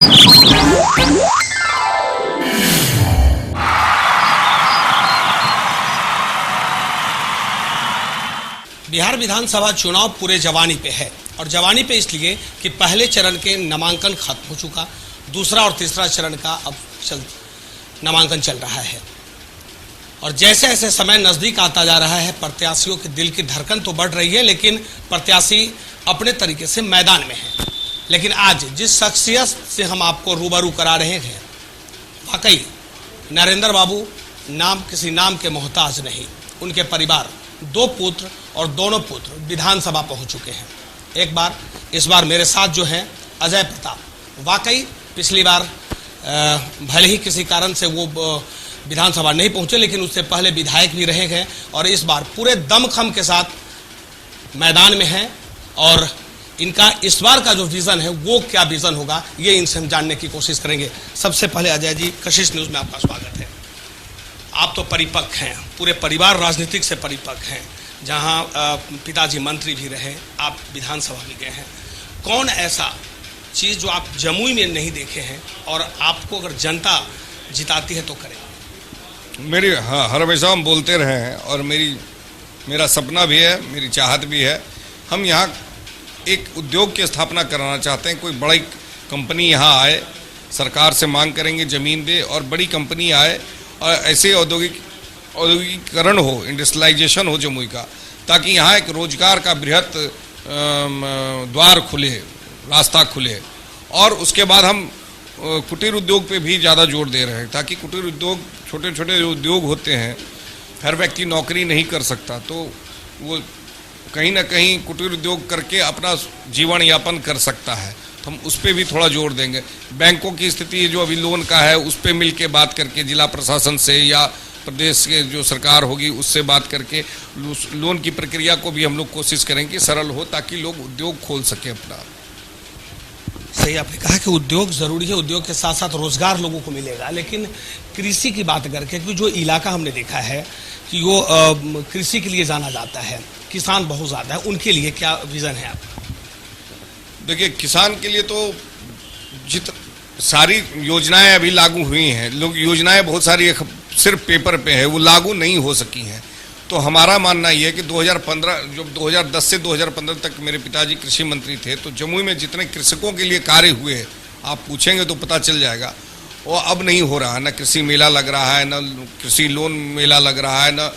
बिहार विधानसभा चुनाव पूरे जवानी पे है और जवानी पे इसलिए कि पहले चरण के नामांकन खत्म हो चुका, दूसरा और तीसरा चरण का अब नामांकन चल रहा है और जैसे जैसे समय नज़दीक आता जा रहा है प्रत्याशियों के दिल की धड़कन तो बढ़ रही है, लेकिन प्रत्याशी अपने तरीके से मैदान में है। लेकिन आज जिस शख्सियत से हम आपको रूबरू करा रहे हैं, वाकई नरेंद्र बाबू किसी नाम के मोहताज नहीं। उनके परिवार, 2 पुत्र और दोनों पुत्र विधानसभा पहुंच चुके हैं। इस बार मेरे साथ जो हैं अजय प्रताप, वाकई पिछली बार भले ही किसी कारण से वो विधानसभा नहीं पहुंचे, लेकिन उससे पहले विधायक भी रहे हैं और इस बार पूरे दमखम के साथ मैदान में हैं। और इनका इस बार का जो विजन है वो क्या विजन होगा, ये इनसे हम जानने की कोशिश करेंगे। सबसे पहले अजय जी, कशिश न्यूज़ में आपका स्वागत है। आप तो परिपक्व हैं, पूरे परिवार राजनीतिक से परिपक्व हैं, जहां पिताजी मंत्री भी रहे, आप विधानसभा भी गए हैं। कौन ऐसा चीज़ जो आप जमुई में नहीं देखे हैं और आपको अगर जनता जिताती है तो करें? हर हमेशा हम बोलते रहे हैं और मेरा सपना भी है, मेरी चाहत भी है। हम यहाँ एक उद्योग की स्थापना कराना चाहते हैं। कोई बड़ी कंपनी यहाँ आए, सरकार से मांग करेंगे ज़मीन दे और बड़ी कंपनी आए और ऐसे औद्योगिकीकरण हो, इंडस्ट्रियलाइजेशन हो जमुई का, ताकि यहाँ एक रोजगार का बृहत द्वार खुले, रास्ता खुले। और उसके बाद हम कुटीर उद्योग पे भी ज़्यादा जोर दे रहे हैं, ताकि कुटीर उद्योग, छोटे छोटे जो उद्योग होते हैं, हर व्यक्ति नौकरी नहीं कर सकता, तो वो कहीं ना कहीं कुटीर उद्योग करके अपना जीवन यापन कर सकता है। तो हम उस पर भी थोड़ा जोर देंगे। बैंकों की स्थिति जो अभी लोन का है, उस पर मिल के बात करके जिला प्रशासन से या प्रदेश के जो सरकार होगी उससे बात करके लोन की प्रक्रिया को भी हम लोग कोशिश करेंगे सरल हो, ताकि लोग उद्योग खोल सकें अपना। सही आपने कहा कि उद्योग ज़रूरी है, उद्योग के साथ साथ रोजगार लोगों को मिलेगा। लेकिन कृषि की बात करके, क्योंकि जो इलाका हमने देखा है कि वो कृषि के लिए जाना जाता है, किसान बहुत ज़्यादा है, उनके लिए क्या विज़न है आपका? देखिए, किसान के लिए तो सारी योजनाएं अभी लागू हुई हैं। लोग योजनाएं बहुत सारी सिर्फ पेपर पे है, वो लागू नहीं हो सकी हैं। तो हमारा मानना ये है कि 2010 से 2015 तक मेरे पिताजी कृषि मंत्री थे, तो जमुई में जितने कृषकों के लिए कार्य हुए, आप पूछेंगे तो पता चल जाएगा, वो अब नहीं हो रहा है। न कृषि मेला लग रहा है, न कृषि लोन मेला लग रहा है, न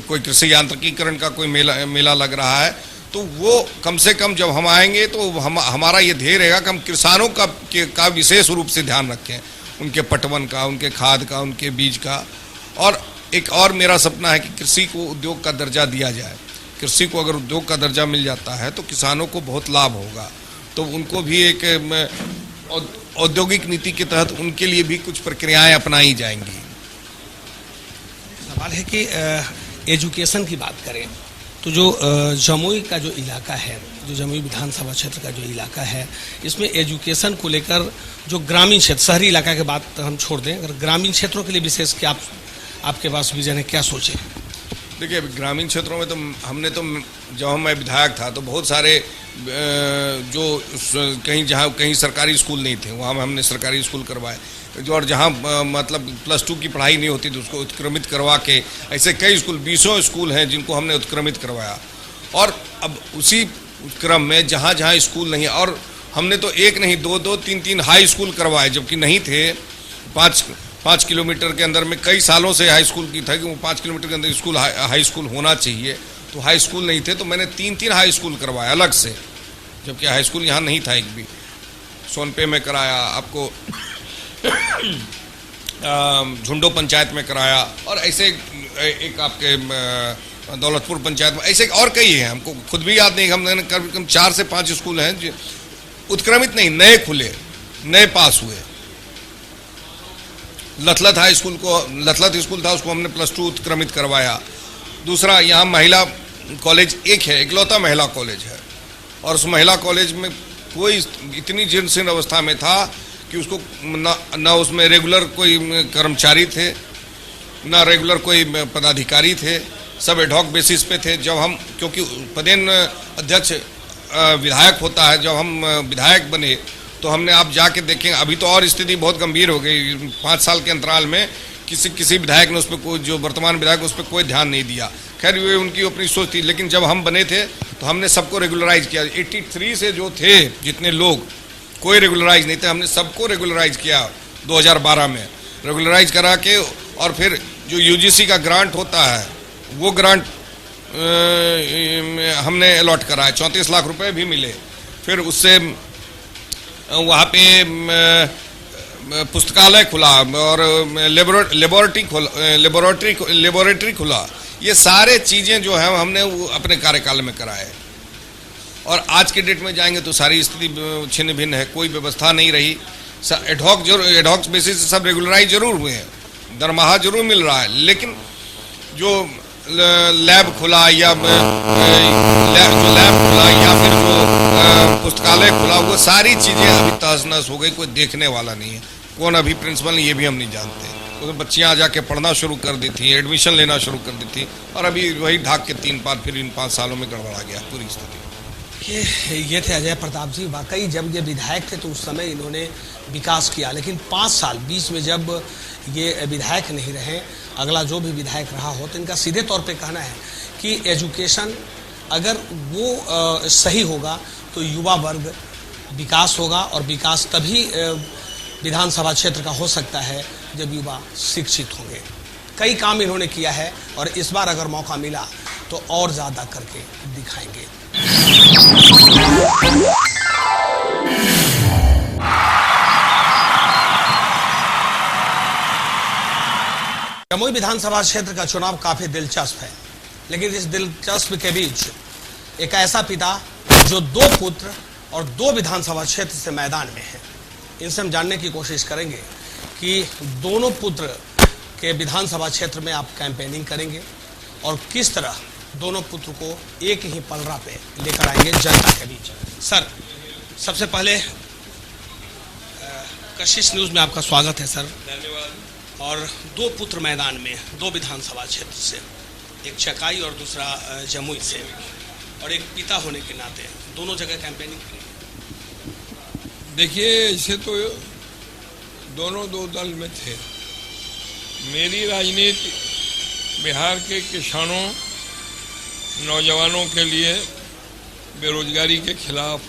कोई कृषि यांत्रिकीकरण का कोई मेला लग रहा है। तो वो कम से कम जब हम आएंगे तो हमारा ये ध्येय रहेगा कि हम किसानों का विशेष रूप से ध्यान रखें, उनके पटवन का, उनके खाद का, उनके बीज का। और एक और मेरा सपना है कि कृषि को उद्योग का दर्जा दिया जाए। कृषि को अगर उद्योग का दर्जा मिल जाता है तो किसानों को बहुत लाभ होगा, तो उनको भी एक औद्योगिक नीति के तहत उनके लिए भी कुछ प्रक्रियाएं अपनाई जाएंगी। सवाल है कि एजुकेशन की बात करें तो जो जमुई का जो इलाका है, जो जमुई विधानसभा क्षेत्र का जो इलाका है, इसमें एजुकेशन को लेकर जो ग्रामीण क्षेत्र, शहरी इलाका की बात हम छोड़ दें, अगर ग्रामीण क्षेत्रों के लिए विशेष क्या आपके पास विजन है, क्या सोचे? देखिए, ग्रामीण क्षेत्रों में तो हमने तो जब मैं विधायक था तो बहुत सारे जो कहीं सरकारी स्कूल नहीं थे, वहाँ हमने सरकारी स्कूल करवाए। और जहाँ मतलब +2 की पढ़ाई नहीं होती तो उसको उत्क्रमित करवा के, ऐसे कई स्कूल, 20 स्कूल हैं जिनको हमने उत्क्रमित करवाया। और अब उसी क्रम में जहाँ जहाँ स्कूल नहीं, और हमने तो एक नहीं 2-2, 3-3 हाई स्कूल करवाए, जबकि नहीं थे। 5 किलोमीटर के अंदर में कई सालों से हाई स्कूल की था कि वो 5 किलोमीटर के अंदर स्कूल, हाई स्कूल होना चाहिए, तो हाई स्कूल नहीं थे। तो मैंने 3-3 हाई स्कूल करवाया अलग से, जबकि हाई स्कूल यहाँ नहीं था एक भी। सोनपे में कराया, आपको झुंडो पंचायत में कराया, और ऐसे एक आपके दौलतपुर पंचायत में, ऐसे और कई हैं, हमको खुद भी याद नहीं। हमने कम 4 से 5 स्कूल हैं जो उत्क्रमित नहीं, नए खुले, नए पास हुए। लथलथ हाई स्कूल को, लथलथ स्कूल था, उसको हमने +2 उत्क्रमित करवाया। दूसरा, यहाँ महिला कॉलेज एक है, इकलौता महिला कॉलेज है, और उस महिला कॉलेज में कोई इतनी जीर्ण अवस्था में था कि उसको न उसमें रेगुलर कोई कर्मचारी थे, न रेगुलर कोई पदाधिकारी थे, सब एडहॉक बेसिस पे थे। जब हम, क्योंकि पदेन अध्यक्ष विधायक होता है, जब हम विधायक बने तो हमने, आप जाके देखें, अभी तो और स्थिति बहुत गंभीर हो गई। 5 साल के अंतराल में किसी विधायक ने उस पर कोई, जो वर्तमान विधायक, उस पर कोई ध्यान नहीं दिया। खैर ये उनकी अपनी सोच थी, लेकिन जब हम बने थे तो हमने सबको रेगुलराइज किया। 83 से जो थे जितने लोग, कोई रेगुलराइज नहीं थे, हमने सबको रेगुलराइज किया 2012 में, रेगुलराइज करा के। और फिर जो यूजीसी का ग्रांट होता है वो ग्रांट हमने अलॉट करा है, 34 लाख रुपए भी मिले। फिर उससे वहाँ पे पुस्तकालय खुला और लेबोरेटरी खुला। ये सारे चीज़ें जो है हमने वो अपने कार्यकाल में कराए। और आज के डेट में जाएंगे तो सारी स्थिति छिन्न भिन्न है, कोई व्यवस्था नहीं रही। एडहॉक बेसिस से सब रेगुलराइज जरूर हुए हैं, दरमाहा जरूर मिल रहा है, लेकिन जो लैब खुला या फिर जो पुस्तकालय खुला, वो सारी चीज़ें अभी तहस-नहस हो गई, कोई देखने वाला नहीं है। कौन अभी प्रिंसिपल, ये भी हम नहीं जानते। तो बच्चियाँ आ जाके पढ़ना शुरू कर दी थी, एडमिशन लेना शुरू कर दी थी, और अभी वही ढाक के 3 बार फिर इन 5 सालों में गड़बड़ा गया पूरी स्थिति। ये थे अजय प्रताप जी। वाकई जब ये विधायक थे तो उस समय इन्होंने विकास किया, लेकिन 5 साल बीच में जब ये विधायक नहीं रहे, अगला जो भी विधायक रहा हो, तो इनका सीधे तौर पे कहना है कि एजुकेशन अगर वो सही होगा तो युवा वर्ग विकास होगा, और विकास तभी विधानसभा क्षेत्र का हो सकता है जब युवा शिक्षित होंगे। कई काम इन्होंने किया है और इस बार अगर मौका मिला तो और ज़्यादा करके दिखाएंगे। जमुई विधानसभा क्षेत्र का चुनाव काफी दिलचस्प है, लेकिन इस दिलचस्प के बीच एक ऐसा पिता जो 2 पुत्र और 2 विधानसभा क्षेत्र से मैदान में है, इनसे हम जानने की कोशिश करेंगे कि दोनों पुत्र के विधानसभा क्षेत्र में आप कैंपेनिंग करेंगे और किस तरह दोनों पुत्र को एक ही पलड़ा पे लेकर आएंगे जनता के बीच। सर, सबसे पहले कशिश न्यूज़ में आपका स्वागत है सर। धन्यवाद। और 2 पुत्र मैदान में 2 विधानसभा क्षेत्र से, एक चकाई और दूसरा जमुई से, और एक पिता होने के नाते दोनों जगह कैंपेनिंग करेंगे। देखिए, ऐसे तो दोनों 2 दल में थे। मेरी राजनीति बिहार के किसानों, नौजवानों के लिए, बेरोजगारी के खिलाफ,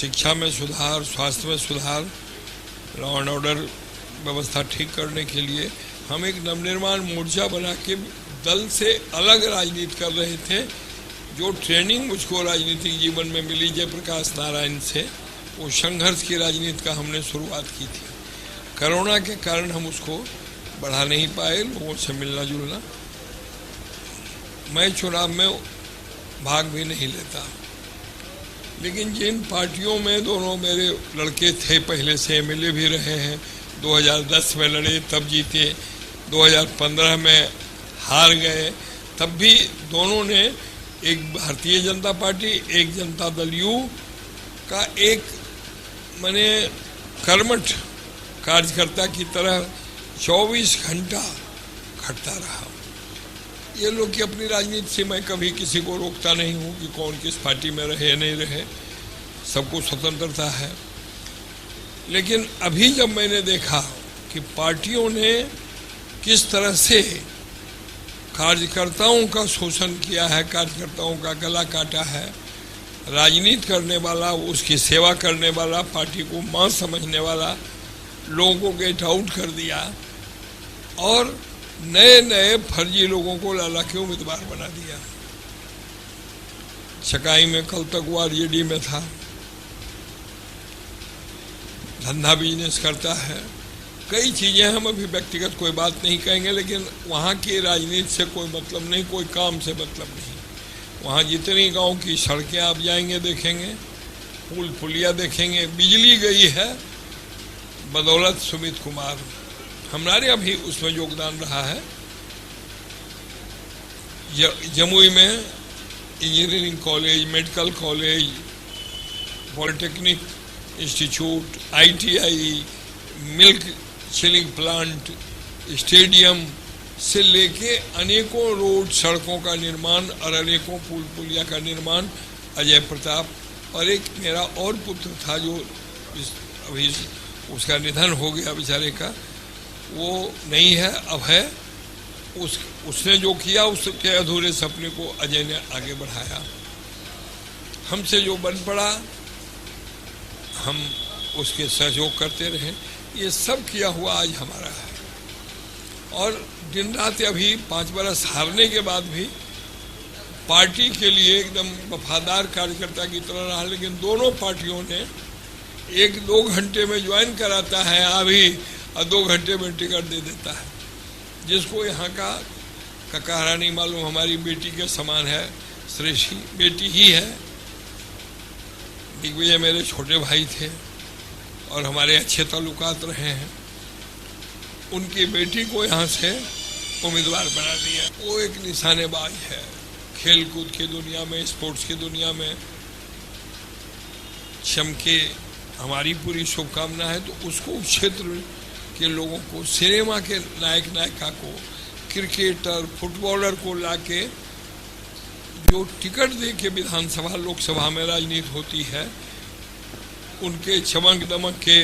शिक्षा में सुधार, स्वास्थ्य में सुधार, लॉ एंड ऑर्डर व्यवस्था ठीक करने के लिए हम एक नवनिर्माण मोर्चा बना के दल से अलग राजनीति कर रहे थे। जो ट्रेनिंग मुझको राजनीतिक जीवन में मिली जयप्रकाश नारायण से, वो संघर्ष की राजनीति का हमने शुरुआत की थी। कोरोना के कारण हम उसको बढ़ा नहीं पाए, लोगों से मिलना जुलना। मैं चुनाव में भाग भी नहीं लेता, लेकिन जिन पार्टियों में दोनों मेरे लड़के थे, पहले से एमएलए भी रहे हैं, 2010 में लड़े तब जीते, 2015 में हार गए तब भी दोनों ने, एक भारतीय जनता पार्टी, एक जनता दल यू का एक माने कर्मठ कार्यकर्ता की तरह 24 घंटा खटता रहा। ये लोग की अपनी राजनीति से मैं कभी किसी को रोकता नहीं हूँ कि कौन किस पार्टी में रहे नहीं रहे, सबको स्वतंत्रता है। लेकिन अभी जब मैंने देखा कि पार्टियों ने किस तरह से कार्यकर्ताओं का शोषण किया है, कार्यकर्ताओं का गला काटा है, राजनीति करने वाला, उसकी सेवा करने वाला, पार्टी को मां समझने वाला लोगों को गेट आउट कर दिया और नए नए फर्जी लोगों को लाला के उम्मीदवार बना दिया। चकाई में कल तक वो आरजेडी में था, धंधा बिजनेस करता है, कई चीज़ें, हम अभी व्यक्तिगत कोई बात नहीं कहेंगे, लेकिन वहाँ की राजनीति से कोई मतलब नहीं, कोई काम से मतलब नहीं। वहाँ जितनी गांव की सड़कें आप जाएंगे देखेंगे, पुल पुलिया देखेंगे, बिजली गई है बदौलत सुमित कुमार, हमारे अभी उसमें योगदान रहा है। जमुई में engineering college, medical college, polytechnic institute, ITI, milk chilling plant, stadium से लेके अनेकों रोड सड़कों का निर्माण और अनेकों पुल पुलिया का निर्माण अजय प्रताप और एक मेरा और पुत्र था जो अभी उसका निधन हो गया बेचारे का, वो नहीं है, अब है। उसने जो किया उसके अधूरे सपने को अजय ने आगे बढ़ाया। हमसे जो बन पड़ा हम उसके सहयोग करते रहे। ये सब किया हुआ आज हमारा है। और दिन रात अभी 5 बरस हारने के बाद भी पार्टी के लिए एकदम वफादार कार्यकर्ता की तरह रहा। लेकिन दोनों पार्टियों ने 1-2 घंटे में ज्वाइन कराता है अभी, और 2 घंटे में टिकट दे देता है। जिसको यहाँ का ककारा नहीं मालूम, हमारी बेटी के समान है, श्रेष्ठी बेटी ही है। दिग्विजय मेरे छोटे भाई थे और हमारे अच्छे ताल्लुकात रहे हैं। उनकी बेटी को यहाँ से उम्मीदवार बना दिया। वो एक निशानेबाज है, खेल कूद की दुनिया में, स्पोर्ट्स की दुनिया में चमके, हमारी पूरी शुभकामना है। तो उसको उस क्षेत्र के लोगों को, सिनेमा के नायक नायिका को, क्रिकेटर, फुटबॉलर को लाके जो टिकट दे के विधानसभा लोकसभा में राजनीति होती है, उनके चमक दमक के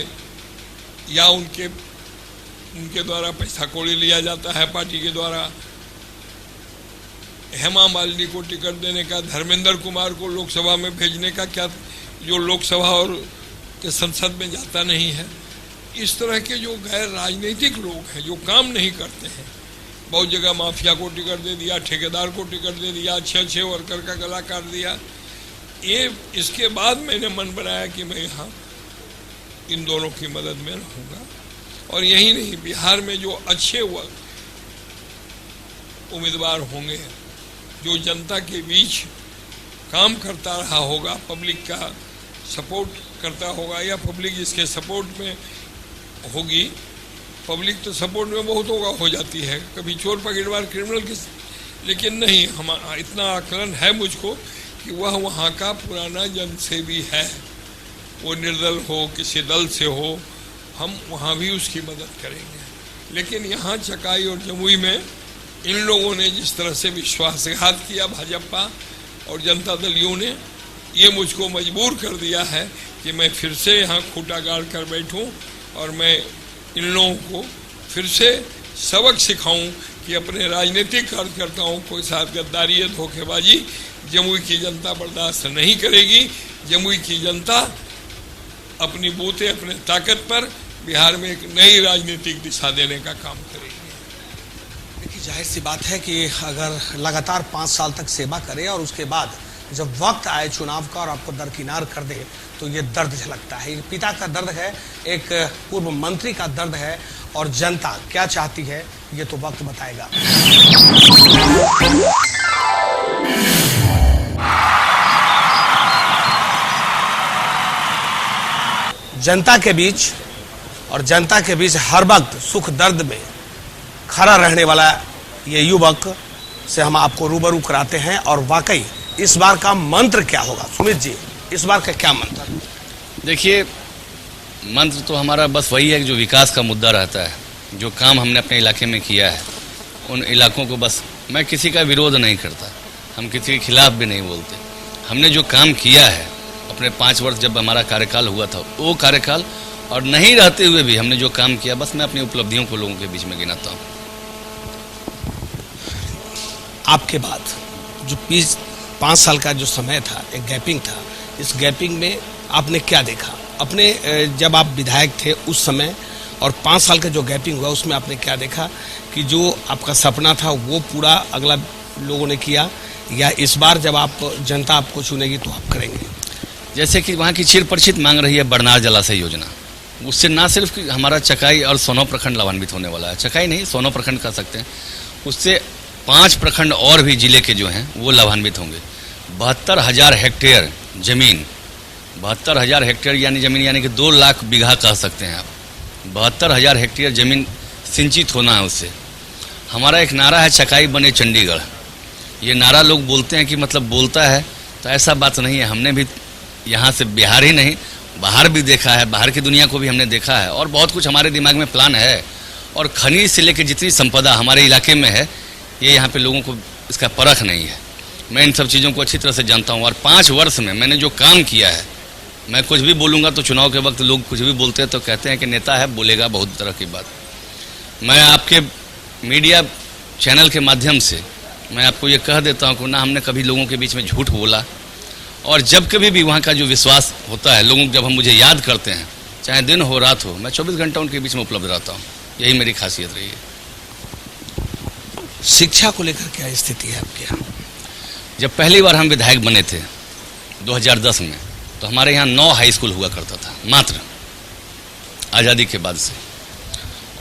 या उनके द्वारा पैसा कौड़ी लिया जाता है पार्टी के द्वारा। हेमा मालिनी को टिकट देने का, धर्मेंद्र कुमार को लोकसभा में भेजने का, क्या जो लोकसभा और के संसद में जाता नहीं है। इस तरह के जो गैर राजनीतिक लोग हैं, जो काम नहीं करते हैं, बहुत जगह माफिया को टिकट दे दिया, ठेकेदार को टिकट दे दिया, अच्छे वर्कर का गला काट दिया। ये इसके बाद मैंने मन बनाया कि मैं यहाँ इन दोनों की मदद में रहूँगा। और यही नहीं, बिहार में जो अच्छे उम्मीदवार होंगे, जो जनता के बीच काम करता रहा होगा, पब्लिक का सपोर्ट करता होगा, या पब्लिक जिसके सपोर्ट में होगी, पब्लिक तो सपोर्ट में बहुत हो जाती है, कभी चोर पकड़वार क्रिमिनल की, लेकिन नहीं, हम इतना आकलन है मुझको कि वह वहाँ का पुराना जनसेवी है। वो निर्दल हो, किसी दल से हो, हम वहाँ भी उसकी मदद करेंगे। लेकिन यहाँ चकाई और जमुई में इन लोगों ने जिस तरह से विश्वासघात किया, भाजपा और जनता दलियों ने, ये मुझको मजबूर कर दिया है कि मैं फिर से यहाँ खूंटा गाड़ कर बैठूं और मैं इन लोगों को फिर से सबक सिखाऊं कि अपने राजनीतिक कार्यकर्ताओं के साथ गद्दारी, धोखेबाजी जमुई की जनता बर्दाश्त नहीं करेगी। जमुई की जनता अपनी बूते, अपने ताकत पर बिहार में एक नई राजनीतिक दिशा देने का काम करेगी। देखिए, जाहिर सी बात है कि अगर लगातार 5 साल तक सेवा करे और उसके बाद जब वक्त आए चुनाव का और आपको दरकिनार कर दे, तो ये दर्द झलकता है। एक पिता का दर्द है, एक पूर्व मंत्री का दर्द है, और जनता क्या चाहती है ये तो वक्त बताएगा। जनता के बीच और जनता के बीच हर वक्त सुख दर्द में खड़ा रहने वाला ये युवक से हम आपको रूबरू कराते हैं। और वाकई इस बार का मंत्र क्या होगा, सुमित जी, इस बार का क्या मंत्र? देखिए, मंत्र तो हमारा बस वही है कि जो विकास का मुद्दा रहता है, जो काम हमने अपने इलाके में किया है, उन इलाकों को बस, मैं किसी का विरोध नहीं करता, हम किसी के खिलाफ भी नहीं बोलते। हमने जो काम किया है अपने 5 वर्ष जब हमारा कार्यकाल हुआ था, वो कार्यकाल और नहीं रहते हुए भी हमने जो काम किया, बस मैं अपनी उपलब्धियों को लोगों के बीच में गिनाता हूँ। आपके बाद जो 5 साल का जो समय था, एक गैपिंग था, इस गैपिंग में आपने क्या देखा? अपने जब आप विधायक थे उस समय और 5 साल का जो गैपिंग हुआ उसमें आपने क्या देखा कि जो आपका सपना था वो पूरा अगला लोगों ने किया, या इस बार जब आप जनता आपको चुनेगी तो आप करेंगे? जैसे कि वहाँ की चिर परिचित मांग रही है बरनार जलाशय योजना, उससे ना सिर्फ कि हमारा चकाई और सोनो प्रखंड लाभान्वित होने वाला है, चकाई नहीं सोनो प्रखंड कर सकते हैं, उससे 5 प्रखंड और भी जिले के जो हैं वो लाभान्वित होंगे। 72,000 हेक्टेयर जमीन, 72,000 हेक्टेयर यानी जमीन यानी कि 2 लाख बीघा कह सकते हैं आप। 72,000 हेक्टेयर जमीन सिंचित होना है उससे। हमारा एक नारा है चकाई बने चंडीगढ़। ये नारा लोग बोलते हैं कि मतलब बोलता है, तो ऐसा बात नहीं है। हमने भी यहाँ से बिहार ही नहीं बाहर भी देखा है, बाहर की दुनिया को भी हमने देखा है, और बहुत कुछ हमारे दिमाग में प्लान है। और खनिज से लेकर जितनी संपदा हमारे इलाके में है, ये यहाँ पे लोगों को इसका परख नहीं है। मैं इन सब चीज़ों को अच्छी तरह से जानता हूँ, और 5 वर्ष में मैंने जो काम किया है, मैं कुछ भी बोलूँगा तो चुनाव के वक्त लोग कुछ भी बोलते हैं तो कहते हैं कि नेता है, बोलेगा बहुत तरह की बात। मैं आपके मीडिया चैनल के माध्यम से मैं आपको ये कह देता हूँ कि ना हमने कभी लोगों के बीच में झूठ बोला, और जब कभी भी वहाँ का जो विश्वास होता है लोगों, जब हम मुझे याद करते हैं, चाहे दिन हो रात हो, मैं 24 घंटा उनके बीच में उपलब्ध रहता हूँ। यही मेरी खासियत रही है। शिक्षा को लेकर क्या स्थिति है आपके यहाँ? जब पहली बार हम विधायक बने थे 2010 में, तो हमारे यहाँ 9 हाई स्कूल हुआ करता था मात्र, आज़ादी के बाद से।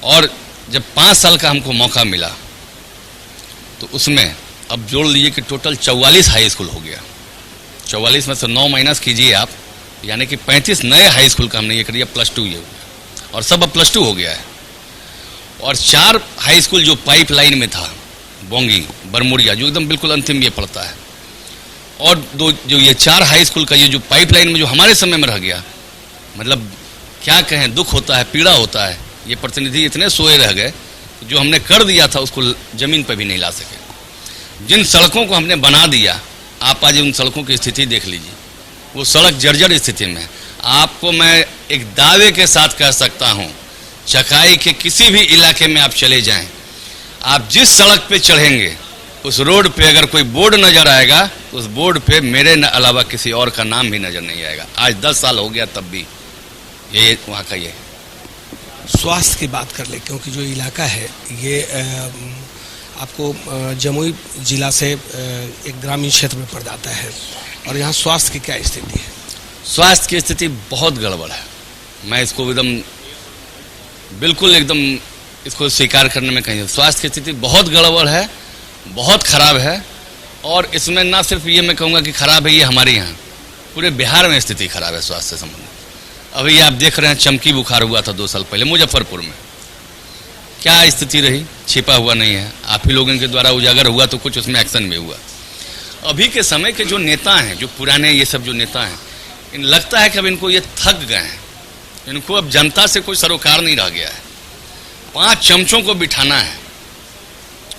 और जब 5 साल का हमको मौका मिला तो उसमें अब जोड़ लीजिए कि टोटल 44 हाई स्कूल हो गया। 44 में से 9 माइनस कीजिए आप, यानी कि 35 नए हाई स्कूल का हमने ये कर दिया, +2 ये हो गया, और सब अब +2 हो गया है। और 4 हाई स्कूल जो पाइपलाइन में था, बोंगी, बरमुड़िया, जो एकदम बिल्कुल अंतिम ये पड़ता है, और 2 जो ये 4 हाई स्कूल का ये जो पाइपलाइन में जो हमारे समय में रह गया, मतलब क्या कहें, दुख होता है, पीड़ा होता है। ये प्रतिनिधि इतने सोए रह गए, जो हमने कर दिया था उसको जमीन पर भी नहीं ला सके। जिन सड़कों को हमने बना दिया, आप आज उन सड़कों की स्थिति देख लीजिए, वो सड़क जर्जर स्थिति में है। आपको मैं एक दावे के साथ कह सकता हूँ, चकाई के किसी भी इलाके में आप चले जाएं, आप जिस सड़क पे चढ़ेंगे उस रोड पे अगर कोई बोर्ड नजर आएगा तो उस बोर्ड पे मेरे अलावा किसी और का नाम भी नजर नहीं आएगा। आज 10 साल हो गया, तब भी ये वहाँ का ये। स्वास्थ्य की बात कर ले, क्योंकि जो इलाका है ये आपको जमुई जिला से एक ग्रामीण क्षेत्र में पड़ जाता है, और यहाँ स्वास्थ्य की क्या स्थिति है? स्वास्थ्य की स्थिति बहुत गड़बड़ है। मैं इसको एकदम बिल्कुल एकदम इसको स्वीकार करने में कहीं, स्वास्थ्य की स्थिति बहुत गड़बड़ है, बहुत खराब है। और इसमें ना सिर्फ ये मैं कहूँगा कि खराब है ये हमारे यहाँ, पूरे बिहार में स्थिति खराब है स्वास्थ्य से संबंधित। अभी आप देख रहे हैं चमकी बुखार हुआ था 2 साल पहले मुजफ्फरपुर में, क्या स्थिति रही, छिपा हुआ नहीं है, आप ही लोगों के द्वारा उजागर हुआ तो कुछ उसमें एक्शन भी हुआ। अभी के समय के जो नेता हैं, जो पुराने ये सब जो नेता हैं, इन लगता है कि अब इनको ये थक गए हैं, इनको अब जनता से कोई सरोकार नहीं रह गया है। 5 चमचों को बिठाना है,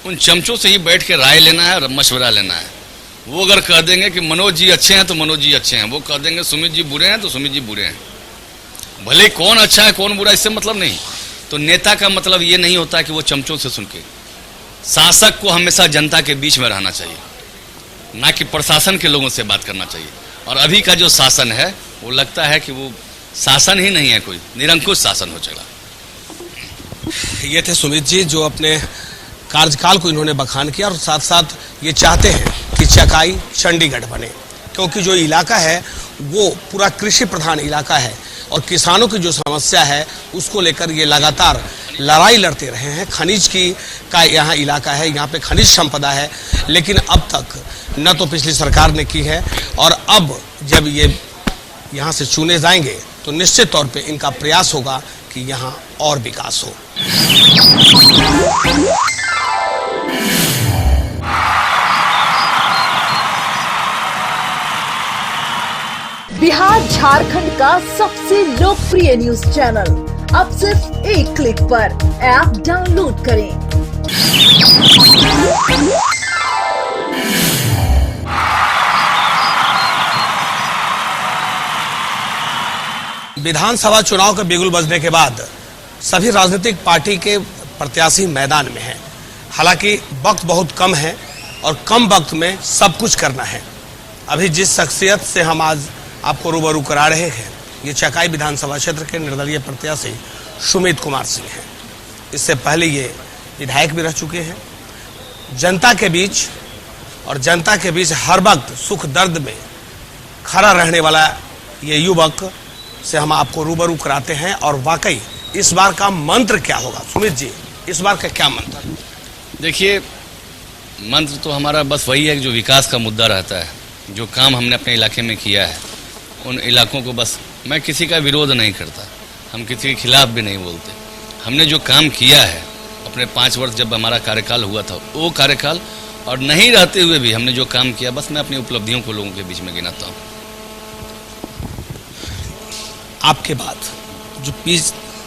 उन चमचों से ही बैठ के राय लेना है और मशवरा लेना है। वो अगर कह देंगे कि मनोज जी अच्छे हैं तो मनोज जी अच्छे हैं, वो कह देंगे सुमित जी बुरे हैं तो सुमित जी बुरे हैं। भले कौन अच्छा है कौन बुरा इससे मतलब नहीं। तो नेता का मतलब ये नहीं होता कि वो चमचों से सुन के, शासक को हमेशा जनता के बीच में रहना चाहिए, ना कि प्रशासन के लोगों से बात करना चाहिए। और अभी का जो शासन है वो लगता है कि वो शासन ही नहीं है, कोई निरंकुश शासन हो चला। ये थे सुमित जी, जो अपने कार्यकाल को इन्होंने बखान किया, और साथ साथ ये चाहते हैं कि चकाई चंडीगढ़ बने, क्योंकि जो इलाका है वो पूरा कृषि प्रधान इलाका है, और किसानों की जो समस्या है उसको लेकर ये लगातार लड़ाई लड़ते रहे हैं। खनिज की का यहाँ इलाका है, यहाँ पे खनिज संपदा है, लेकिन अब तक न तो पिछली सरकार ने की है, और अब जब ये यहाँ से चुने जाएंगे तो निश्चित तौर पे इनका प्रयास होगा कि यहाँ और विकास हो। बिहार झारखंड का सबसे लोकप्रिय न्यूज चैनल अब सिर्फ एक क्लिक पर ऐप डाउनलोड करें। विधानसभा चुनाव का बिगुल बजने के बाद सभी राजनीतिक पार्टी के प्रत्याशी मैदान में हैं। हालांकि वक्त बहुत कम है और कम वक्त में सब कुछ करना है। अभी जिस शख्सियत से हम आज आपको रूबरू करा रहे हैं, ये चकाई विधानसभा क्षेत्र के निर्दलीय प्रत्याशी सुमित कुमार सिंह हैं। इससे पहले ये विधायक भी रह चुके हैं। जनता के बीच और जनता के बीच हर वक्त सुख दर्द में खड़ा रहने वाला ये युवक से हम आपको रूबरू कराते हैं। और वाकई इस बार का मंत्र क्या होगा सुमित जी, इस बार का क्या मंत्र? देखिए, मंत्र तो हमारा बस वही है कि जो विकास का मुद्दा रहता है, जो काम हमने अपने इलाके में किया है, उन इलाकों को बस, मैं किसी का विरोध नहीं करता, हम किसी के खिलाफ भी नहीं बोलते। हमने जो काम किया है अपने 5 वर्ष जब हमारा कार्यकाल हुआ था, वो कार्यकाल और नहीं रहते हुए भी हमने जो काम किया, बस मैं अपनी उपलब्धियों को लोगों के बीच में गिनाता हूँ। आपके बाद जो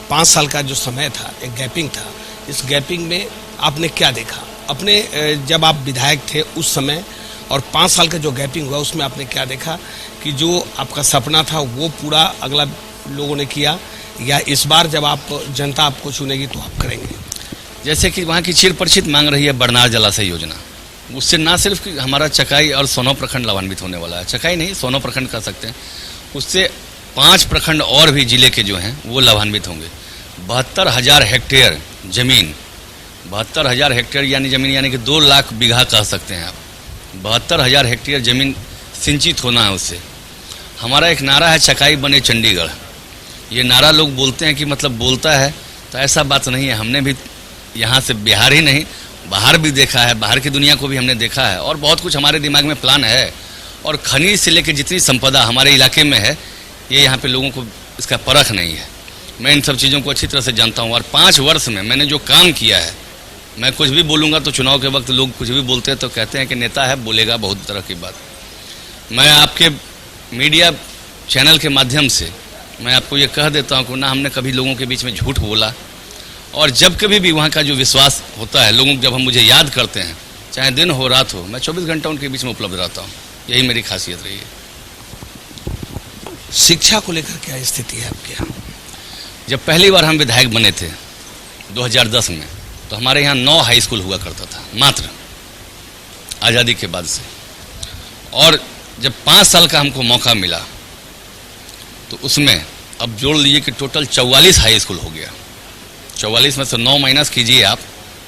5 साल का जो समय था, एक गैपिंग था, इस गैपिंग में आपने क्या देखा? अपने जब आप विधायक थे उस समय और 5 साल का जो गैपिंग हुआ उसमें आपने क्या देखा कि जो आपका सपना था वो पूरा अगला लोगों ने किया, या इस बार जब आप जनता आपको चुनेगी तो आप करेंगे? जैसे कि वहाँ की चिर परिचित मांग रही है बरनार जलाशय योजना, उससे ना सिर्फ कि हमारा चकाई और सोनो प्रखंड लाभान्वित होने वाला है, चकाई नहीं सोनो प्रखंड कह सकते हैं, उससे 5 प्रखंड और भी जिले के जो हैं वो लाभान्वित होंगे। 72,000 हेक्टेयर जमीन, 72,000 हेक्टेयर यानी ज़मीन यानी कि 2 लाख बीघा कह सकते हैं आप। 72,000 हेक्टेयर ज़मीन सिंचित होना है उससे। हमारा एक नारा है चकाई बने चंडीगढ़। ये नारा लोग बोलते हैं कि मतलब बोलता है, तो ऐसा बात नहीं है। हमने भी यहाँ से बिहार ही नहीं बाहर भी देखा है, बाहर की दुनिया को भी हमने देखा है, और बहुत कुछ हमारे दिमाग में प्लान है। और खनिज से लेकर जितनी संपदा हमारे इलाके में है, ये यहाँ पे लोगों को इसका परख नहीं है। मैं इन सब चीज़ों को अच्छी तरह से जानता हूँ, और 5 वर्ष में मैंने जो काम किया है, मैं कुछ भी बोलूँगा तो चुनाव के वक्त लोग कुछ भी बोलते हैं तो कहते हैं कि नेता है बोलेगा बहुत तरह की बात। मैं आपके मीडिया चैनल के माध्यम से मैं आपको ये कह देता हूँ कि ना हमने कभी लोगों के बीच में झूठ बोला, और जब कभी भी वहाँ का जो विश्वास होता है, लोग जब हम मुझे याद करते हैं, चाहे दिन हो रात हो, मैं 24 घंटा उनके बीच में उपलब्ध रहता हूँ। यही मेरी खासियत रही है। शिक्षा को लेकर क्या स्थिति है आपके यहाँ? जब पहली बार हम विधायक बने थे 2010 में, तो हमारे यहाँ 9 हाई स्कूल हुआ करता था मात्र, आज़ादी के बाद से। और जब 5 साल का हमको मौका मिला तो उसमें अब जोड़ लीजिए कि टोटल 44 हाई स्कूल हो गया। 44 में से 9 माइनस कीजिए आप,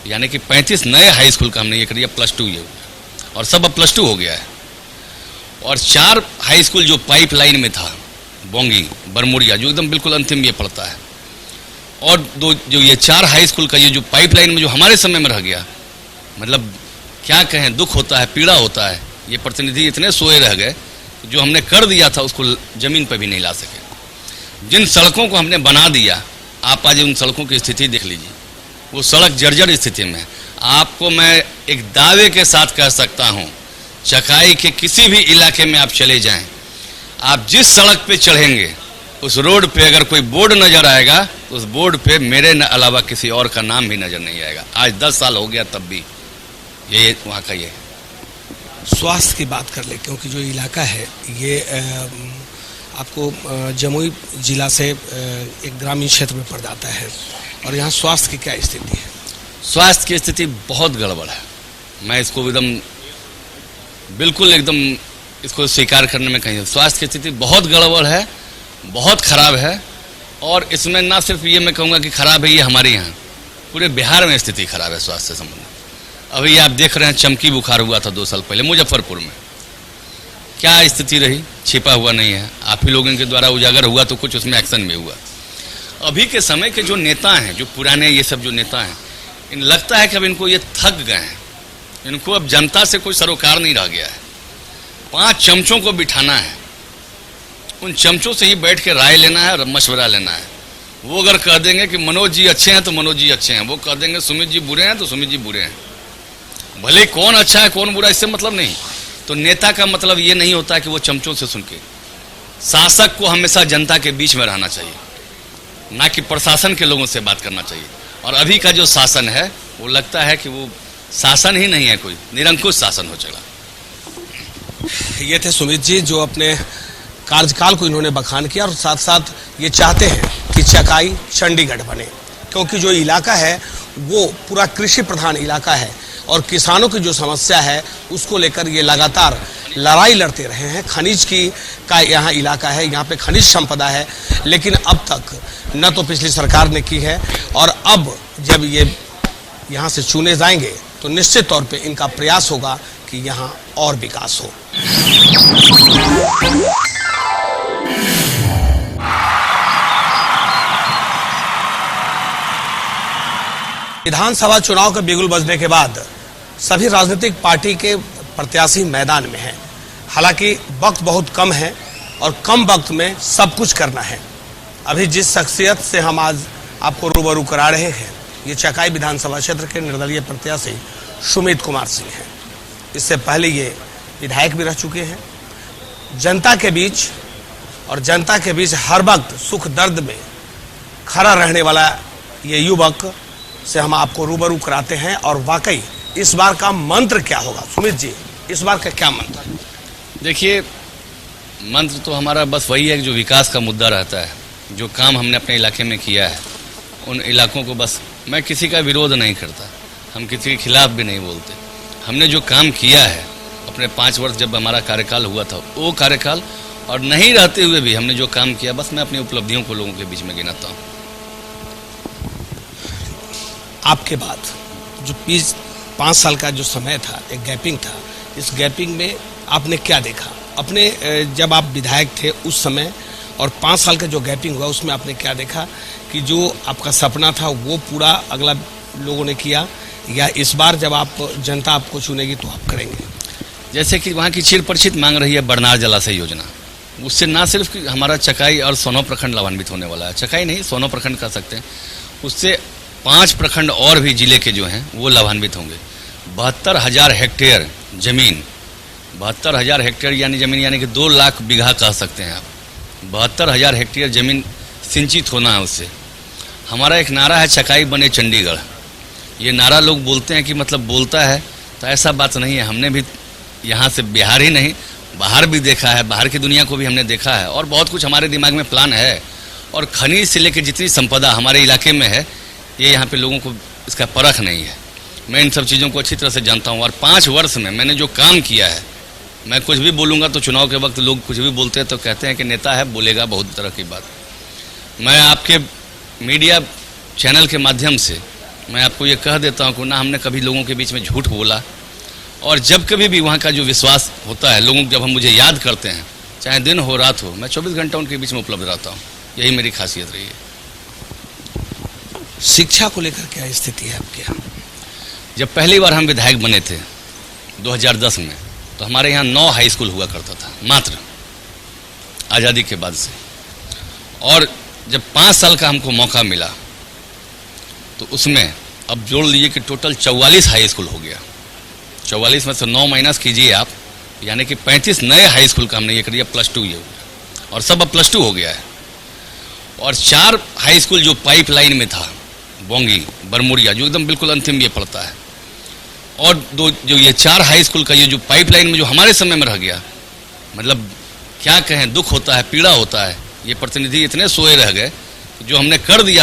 यानी कि 35 नए हाई स्कूल का हमने ये कर दिया, +2 ये हो गया, और सब अब +2 हो गया है। और 4 हाई स्कूल जो पाइपलाइन में था, बोंगी बरमुड़िया जो एकदम बिल्कुल अंतिम ये पड़ता है, और 2 जो ये 4 हाई स्कूल का ये जो पाइपलाइन में जो हमारे समय में रह गया, मतलब क्या कहें, दुख होता है, पीड़ा होता है। ये प्रतिनिधि इतने सोए रह गए, जो हमने कर दिया था उसको ज़मीन पर भी नहीं ला सके। जिन सड़कों को हमने बना दिया, आप आज उन सड़कों की स्थिति देख लीजिए, वो सड़क जर्जर स्थिति में है। आपको मैं एक दावे के साथ कह सकता हूँ, चकाई के किसी भी इलाके में आप चले जाएं, आप जिस सड़क पे चढ़ेंगे उस रोड पे अगर कोई बोर्ड नज़र आएगा तो उस बोर्ड पे मेरे अलावा किसी और का नाम भी नज़र नहीं आएगा। आज 10 साल हो गया तब भी ये वहाँ का ये। स्वास्थ्य की बात कर ले, क्योंकि जो इलाका है ये आपको जमुई जिला से एक ग्रामीण क्षेत्र में पड़ जाता है, और यहाँ स्वास्थ्य की क्या स्थिति है? स्वास्थ्य की स्थिति बहुत गड़बड़ है। मैं इसको एकदम बिल्कुल एकदम इसको स्वीकार करने में कहीं, स्वास्थ्य की स्थिति बहुत गड़बड़ है, बहुत खराब है। और इसमें ना सिर्फ ये मैं कहूँगा कि खराब है ये हमारे यहाँ, पूरे बिहार में स्थिति खराब है स्वास्थ्य से संबंधित। अभी आप देख रहे हैं चमकी बुखार हुआ था 2 साल पहले मुजफ्फरपुर में, क्या स्थिति रही, छिपा हुआ नहीं है। आप ही लोगों के द्वारा उजागर हुआ तो कुछ उसमें एक्शन भी हुआ। अभी के समय के जो नेता हैं, जो पुराने ये सब जो नेता हैं, इन लगता है कि अब इनको ये थक गए हैं, इनको अब जनता से कोई सरोकार नहीं रह गया है। 5 चमचों को बिठाना है, उन चमचों से ही बैठ के राय लेना है और मशवरा लेना है। वो अगर कह देंगे कि मनोज जी अच्छे हैं तो मनोज जी अच्छे हैं, वो कह देंगे सुमित जी बुरे हैं तो सुमित जी बुरे हैं। भले कौन अच्छा है कौन बुरा इससे मतलब नहीं। तो नेता का मतलब ये नहीं होता कि वो चमचों से सुन के, शासक को हमेशा जनता के बीच में रहना चाहिए, ना कि प्रशासन के लोगों से बात करना चाहिए। और अभी का जो शासन है वो लगता है कि वो शासन ही नहीं है, कोई निरंकुश शासन हो चला। ये थे सुमित जी, जो अपने कार्यकाल को इन्होंने बखान किया, और साथ साथ ये चाहते हैं कि चकाई चंडीगढ़ बने, क्योंकि जो इलाका है वो पूरा कृषि प्रधान इलाका है, और किसानों की जो समस्या है उसको लेकर ये लगातार लड़ाई लड़ते रहे हैं। खनिज की का यहाँ इलाका है, यहाँ पे खनिज संपदा है, लेकिन अब तक न तो पिछली सरकार ने की है, और अब जब ये यहाँ से चुने जाएंगे तो निश्चित तौर पे इनका प्रयास होगा कि यहाँ और विकास हो। विधानसभा चुनाव का बिगुल बजने के बाद सभी राजनीतिक पार्टी के प्रत्याशी मैदान में हैं। हालांकि वक्त बहुत कम है और कम वक्त में सब कुछ करना है। अभी जिस शख्सियत से हम आज आपको रूबरू करा रहे हैं, ये चकाई विधानसभा क्षेत्र के निर्दलीय प्रत्याशी सुमित कुमार सिंह हैं। इससे पहले ये विधायक भी रह चुके हैं। जनता के बीच और जनता के बीच हर वक्त सुख दर्द में खड़ा रहने वाला ये युवक से हम आपको रूबरू कराते हैं। और वाकई इस बार का मंत्र क्या होगा सुमित जी, इस बार का क्या मंत्र? देखिए, मंत्र तो हमारा बस वही है कि जो विकास का मुद्दा रहता है, जो काम हमने अपने इलाके में किया है, उन इलाकों को बस, मैं किसी का विरोध नहीं करता, हम किसी के खिलाफ भी नहीं बोलते। हमने जो काम किया है अपने 5 वर्ष जब हमारा कार्यकाल हुआ था, वो कार्यकाल और नहीं रहते हुए भी हमने जो काम किया, बस मैं अपनी उपलब्धियों को लोगों के बीच में गिनाता हूँ। आपके बाद जो 5 साल का जो समय था, एक गैपिंग था, इस गैपिंग में आपने क्या देखा अपने जब आप विधायक थे उस समय, और 5 साल का जो गैपिंग हुआ उसमें आपने क्या देखा कि जो आपका सपना था वो पूरा अगला लोगों ने किया, या इस बार जब आप जनता आपको चुनेगी तो आप करेंगे? जैसे कि वहाँ की चिर परिचित मांग रही है बरनार जलाशय योजना, उससे ना सिर्फ कि हमारा चकाई और सोनो प्रखंड लाभान्वित होने वाला है, चकाई नहीं सोनो प्रखंड कह सकते हैं, उससे 5 प्रखंड और भी जिले के जो हैं वो लाभान्वित होंगे। 72,000 हेक्टेयर जमीन, 72,000 हेक्टेयर यानी कि 2 लाख बीघा कह सकते हैं आप। 72,000 हेक्टेयर जमीन सिंचित होना है उससे। हमारा एक नारा है चकाई बने चंडीगढ़, ये नारा लोग बोलते हैं कि मतलब बोलता है, तो ऐसा बात नहीं है। हमने भी यहाँ से बिहार ही नहीं बाहर भी देखा है, बाहर की दुनिया को भी हमने देखा है, और बहुत कुछ हमारे दिमाग में प्लान है। और खनिज से लेकर जितनी संपदा हमारे इलाके में है, ये यहाँ पे लोगों को इसका परख नहीं है। मैं इन सब चीज़ों को अच्छी तरह से जानता हूँ, और 5 वर्ष में मैंने जो काम किया है, मैं कुछ भी बोलूँगा तो चुनाव के वक्त लोग कुछ भी बोलते हैं तो कहते हैं कि नेता है बोलेगा बहुत तरह की बात। मैं आपके मीडिया चैनल के माध्यम से मैं आपको ये कह देता हूँ कि ना हमने कभी लोगों के बीच में झूठ बोला, और जब कभी भी वहाँ का जो विश्वास होता है, लोग जब हम मुझे याद करते हैं, चाहे दिन हो रात हो, मैं 24 घंटा उनके बीच में उपलब्ध रहता हूँ। यही मेरी खासियत रही है। शिक्षा को लेकर क्या स्थिति है आपके यहाँ? जब पहली बार हम विधायक बने थे 2010 में, तो हमारे यहाँ 9 हाई स्कूल हुआ करता था मात्र, आज़ादी के बाद से। और जब 5 साल का हमको मौका मिला तो उसमें अब जोड़ लीजिए कि टोटल 44 हाई स्कूल हो गया। 44 में से 9 माइनस कीजिए आप, यानी कि 35 नए हाई स्कूल का हमने ये कर दिया, +2 ये हो गया, और सब अब +2 हो गया है। और 4 हाई स्कूल जो पाइपलाइन में था, बोंगी, बरमुरिया, जो एकदम बिल्कुल अंतिम ये पड़ता है, और 2 जो ये 4 हाई स्कूल का ये जो पाइपलाइन में जो हमारे समय में रह गया, मतलब क्या कहें, दुख होता है, पीड़ा होता है। ये प्रतिनिधि इतने सोए रह गए, जो हमने कर दिया